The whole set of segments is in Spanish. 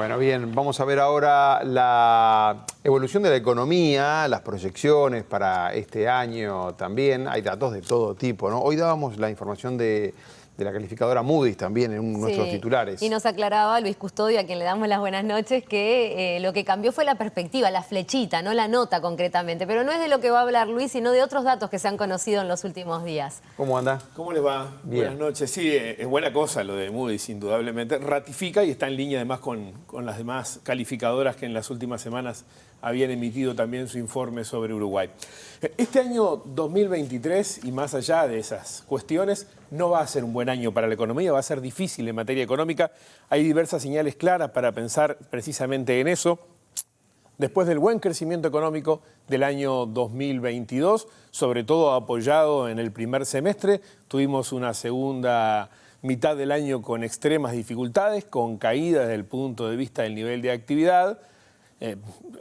Bueno, bien, vamos a ver ahora la evolución de la economía, las proyecciones para este año también. Hay datos de todo tipo, ¿no? Hoy dábamos la información de la calificadora Moody's también en nuestros titulares. Y nos aclaraba Luis Custodio, a quien le damos las buenas noches, que lo que cambió fue la perspectiva, la flechita, no la nota concretamente. Pero no es de lo que va a hablar Luis, sino de otros datos que se han conocido en los últimos días. ¿Cómo anda? ¿Cómo les va? Bien. Buenas noches. Sí, es buena cosa lo de Moody's, indudablemente. Ratifica y está en línea además con las demás calificadoras que en las últimas semanas habían emitido también su informe sobre Uruguay. Este año 2023, y más allá de esas cuestiones, no va a ser un buen año para la economía, va a ser difícil en materia económica. Hay diversas señales claras para pensar precisamente en eso. Después del buen crecimiento económico del año 2022, sobre todo apoyado en el primer semestre, tuvimos una segunda mitad del año con extremas dificultades, con caída desde el punto de vista del nivel de actividad.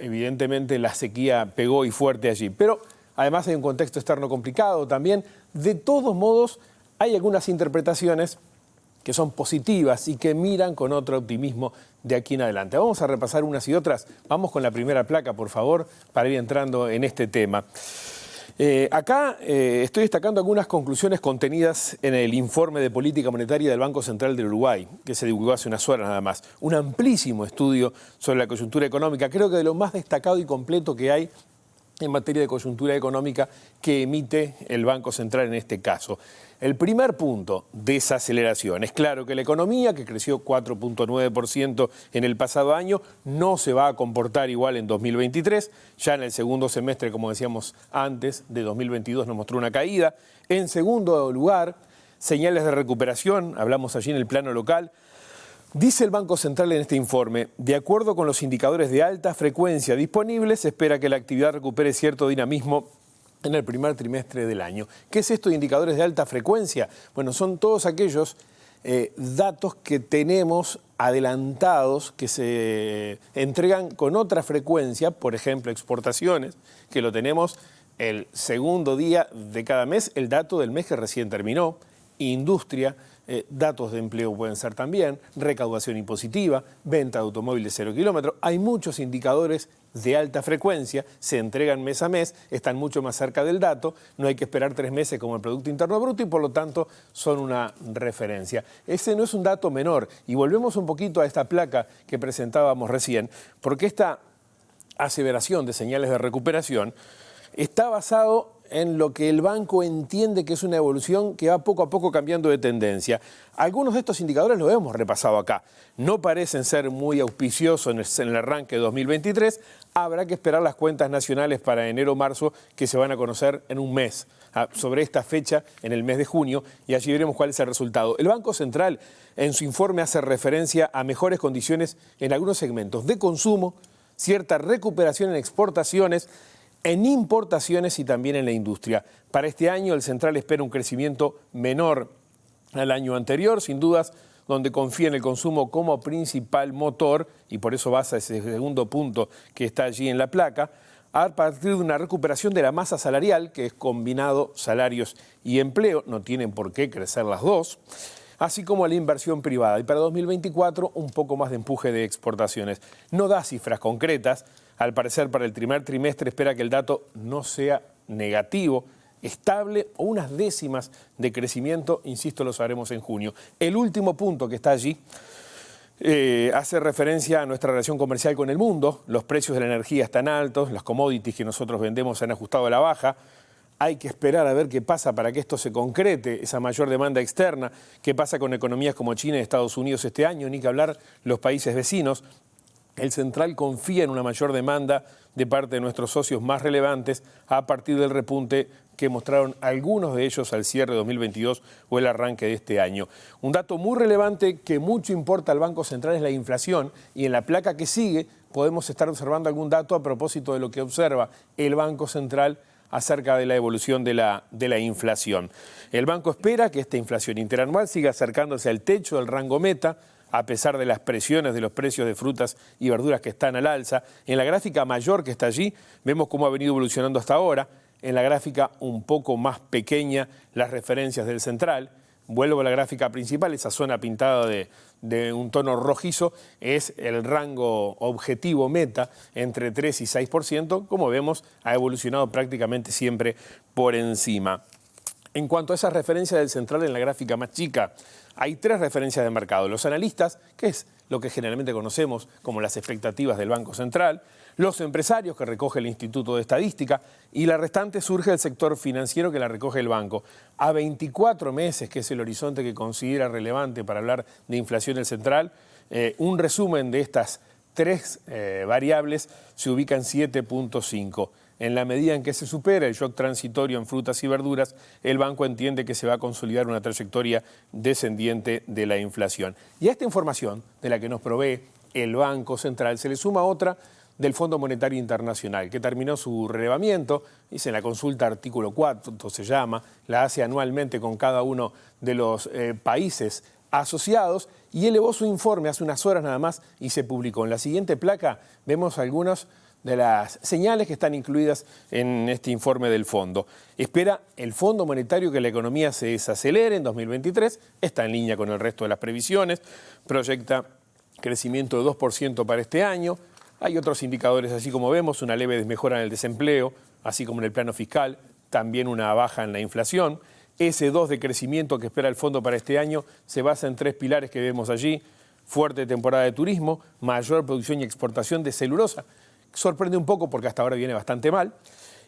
Evidentemente la sequía pegó y fuerte allí, pero además hay un contexto externo complicado también. De todos modos, hay algunas interpretaciones que son positivas y que miran con otro optimismo de aquí en adelante. Vamos a repasar unas y otras. Vamos con la primera placa, por favor, para ir entrando en este tema. Acá estoy destacando algunas conclusiones contenidas en el informe de política monetaria del Banco Central del Uruguay, que se divulgó hace unas horas nada más. Un amplísimo estudio sobre la coyuntura económica, creo que de lo más destacado y completo que hay en materia de coyuntura económica que emite el Banco Central en este caso. El primer punto, desaceleración. Es claro que la economía, que creció 4.9% en el pasado año, no se va a comportar igual en 2023. Ya en el segundo semestre, como decíamos antes, de 2022 nos mostró una caída. En segundo lugar, señales de recuperación, hablamos allí en el plano local. Dice el Banco Central en este informe, de acuerdo con los indicadores de alta frecuencia disponibles, se espera que la actividad recupere cierto dinamismo en el primer trimestre del año. ¿Qué es esto de indicadores de alta frecuencia? Bueno, son todos aquellos datos que tenemos adelantados, que se entregan con otra frecuencia, por ejemplo, exportaciones, que lo tenemos el segundo día de cada mes, el dato del mes que recién terminó, industria, datos de empleo pueden ser también, recaudación impositiva, venta de automóviles 0 kilómetros. Hay muchos indicadores de alta frecuencia, se entregan mes a mes, están mucho más cerca del dato, no hay que esperar 3 meses como el Producto Interno Bruto y por lo tanto son una referencia. Ese no es un dato menor y volvemos un poquito a esta placa que presentábamos recién, porque esta aseveración de señales de recuperación está basado en lo que el banco entiende que es una evolución que va poco a poco cambiando de tendencia. Algunos de estos indicadores los hemos repasado acá. No parecen ser muy auspiciosos en el arranque de 2023. Habrá que esperar las cuentas nacionales para enero-marzo que se van a conocer en un mes. Sobre esta fecha, en el mes de junio, y allí veremos cuál es el resultado. El Banco Central, en su informe, hace referencia a mejores condiciones en algunos segmentos de consumo, cierta recuperación en exportaciones, en importaciones y también en la industria. Para este año el Central espera un crecimiento menor al año anterior, sin dudas, donde confía en el consumo como principal motor, y por eso basa ese segundo punto que está allí en la placa, a partir de una recuperación de la masa salarial, que es combinado salarios y empleo, no tienen por qué crecer las dos, así como la inversión privada. Y para 2024 un poco más de empuje de exportaciones. No da cifras concretas. Al parecer, para el primer trimestre espera que el dato no sea negativo, estable o unas décimas de crecimiento, insisto, lo sabremos en junio. El último punto que está allí hace referencia a nuestra relación comercial con el mundo. Los precios de la energía están altos, las commodities que nosotros vendemos se han ajustado a la baja. Hay que esperar a ver qué pasa para que esto se concrete, esa mayor demanda externa, qué pasa con economías como China y Estados Unidos este año, ni que hablar los países vecinos. El Central confía en una mayor demanda de parte de nuestros socios más relevantes a partir del repunte que mostraron algunos de ellos al cierre de 2022 o el arranque de este año. Un dato muy relevante que mucho importa al Banco Central es la inflación, y en la placa que sigue podemos estar observando algún dato a propósito de lo que observa el Banco Central acerca de la evolución de la inflación. El banco espera que esta inflación interanual siga acercándose al techo del rango meta, a pesar de las presiones de los precios de frutas y verduras que están al alza. En la gráfica mayor que está allí, vemos cómo ha venido evolucionando hasta ahora. En la gráfica un poco más pequeña, las referencias del Central. vuelvo a la gráfica principal, esa zona pintada de un tono rojizo es el rango objetivo meta entre 3 y 6%, como vemos ha evolucionado prácticamente siempre por encima. En cuanto a esa referencia del central en la gráfica más chica, hay 3 referencias de mercado. Los analistas, que es lo que generalmente conocemos como las expectativas del Banco Central, los empresarios, que recoge el Instituto de Estadística, y la restante surge del sector financiero, que la recoge el banco. A 24 meses, que es el horizonte que considera relevante para hablar de inflación el central, un resumen de estas 3 variables se ubica en 7.5. En la medida en que se supera el shock transitorio en frutas y verduras, el banco entiende que se va a consolidar una trayectoria descendiente de la inflación. Y a esta información de la que nos provee el Banco Central se le suma otra del Fondo Monetario Internacional, que terminó su relevamiento, dice en la consulta artículo 4, se llama, la hace anualmente con cada uno de los países asociados, y elevó su informe hace unas horas nada más y se publicó. En la siguiente placa vemos algunas de las señales que están incluidas en este informe del fondo. Espera el Fondo Monetario que la economía se desacelere en 2023, está en línea con el resto de las previsiones, proyecta crecimiento de 2% para este año. Hay otros indicadores, así como vemos, una leve desmejora en el desempleo, así como en el plano fiscal, también una baja en la inflación. Ese 2 de crecimiento que espera el fondo para este año se basa en 3 pilares que vemos allí: fuerte temporada de turismo, mayor producción y exportación de celulosa, sorprende un poco porque hasta ahora viene bastante mal,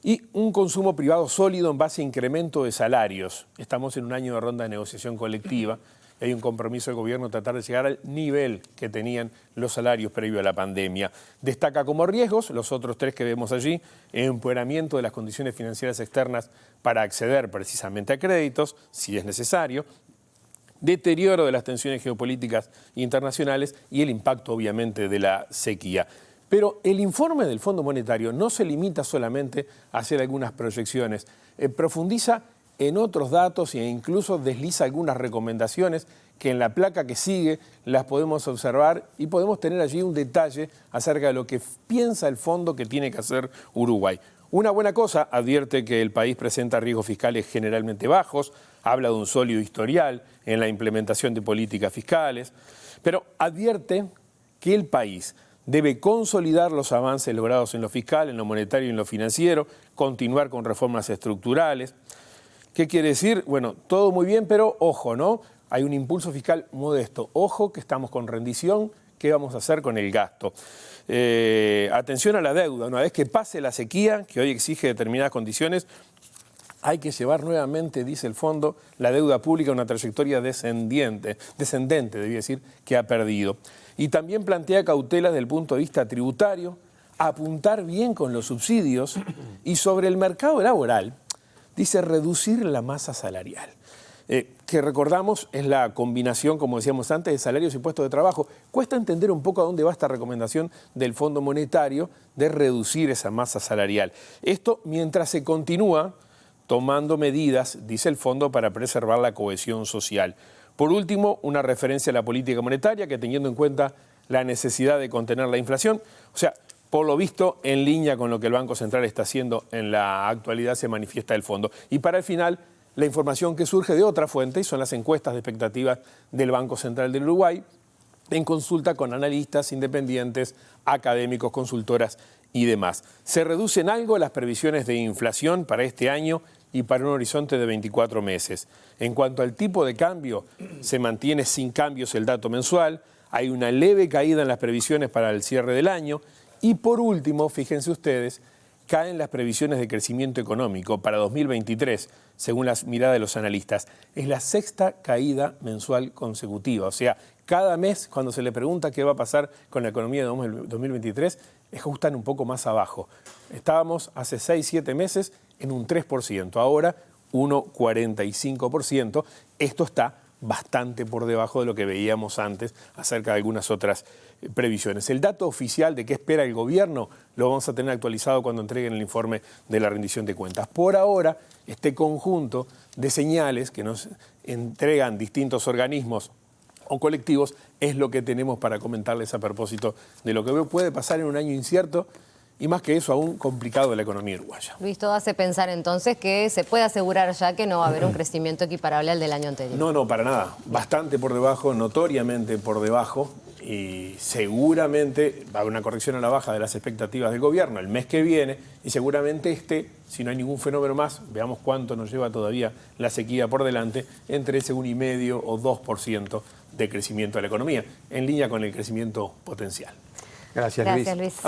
y un consumo privado sólido en base a incremento de salarios. Estamos en un año de ronda de negociación colectiva. Hay un compromiso del gobierno de tratar de llegar al nivel que tenían los salarios previo a la pandemia. Destaca como riesgos los otros 3 que vemos allí: empeoramiento de las condiciones financieras externas para acceder precisamente a créditos, si es necesario, deterioro de las tensiones geopolíticas internacionales y el impacto, obviamente, de la sequía. Pero el informe del Fondo Monetario no se limita solamente a hacer algunas proyecciones, profundiza en otros datos e incluso desliza algunas recomendaciones que en la placa que sigue las podemos observar y podemos tener allí un detalle acerca de lo que piensa el fondo que tiene que hacer Uruguay. Una buena cosa, advierte que el país presenta riesgos fiscales generalmente bajos, habla de un sólido historial en la implementación de políticas fiscales, pero advierte que el país debe consolidar los avances logrados en lo fiscal, en lo monetario y en lo financiero, continuar con reformas estructurales. ¿Qué quiere decir? Bueno, todo muy bien, pero ojo, ¿no? Hay un impulso fiscal modesto. Ojo que estamos con rendición, ¿qué vamos a hacer con el gasto? Atención a la deuda. Una vez que pase la sequía, que hoy exige determinadas condiciones, hay que llevar nuevamente, dice el fondo, la deuda pública a una trayectoria descendente, debía decir, que ha perdido. Y también plantea cautelas desde el punto de vista tributario, apuntar bien con los subsidios y sobre el mercado laboral, dice reducir la masa salarial, que recordamos es la combinación, como decíamos antes, de salarios y puestos de trabajo. Cuesta entender un poco a dónde va esta recomendación del Fondo Monetario de reducir esa masa salarial. Esto mientras se continúa tomando medidas, dice el fondo, para preservar la cohesión social. Por último, una referencia a la política monetaria que, teniendo en cuenta la necesidad de contener la inflación, o sea, por lo visto, en línea con lo que el Banco Central está haciendo en la actualidad, se manifiesta el fondo. Y para el final, la información que surge de otra fuente, y son las encuestas de expectativas del Banco Central del Uruguay, en consulta con analistas independientes, académicos, consultoras y demás. Se reducen algo las previsiones de inflación para este año y para un horizonte de 24 meses. En cuanto al tipo de cambio, se mantiene sin cambios el dato mensual, hay una leve caída en las previsiones para el cierre del año. Y por último, fíjense ustedes, caen las previsiones de crecimiento económico para 2023, según las miradas de los analistas. Es la 6ª caída mensual consecutiva. O sea, cada mes, cuando se le pregunta qué va a pasar con la economía de 2023, ajustan un poco más abajo. Estábamos hace 6-7 meses en un 3%, ahora 1,45%. Esto está bastante por debajo de lo que veíamos antes acerca de algunas otras previsiones. El dato oficial de qué espera el gobierno lo vamos a tener actualizado cuando entreguen el informe de la rendición de cuentas. Por ahora, este conjunto de señales que nos entregan distintos organismos o colectivos es lo que tenemos para comentarles a propósito de lo que puede pasar en un año incierto y más que eso aún complicado de la economía uruguaya. Luis, todo hace pensar entonces que se puede asegurar ya que no va a haber un crecimiento equiparable al del año anterior. No, para nada. Bastante por debajo, notoriamente por debajo. Y seguramente va a haber una corrección a la baja de las expectativas del gobierno el mes que viene y seguramente si no hay ningún fenómeno más, veamos cuánto nos lleva todavía la sequía por delante, entre ese 1,5 o 2% de crecimiento de la economía, en línea con el crecimiento potencial. Gracias, Gracias, Luis. Luis.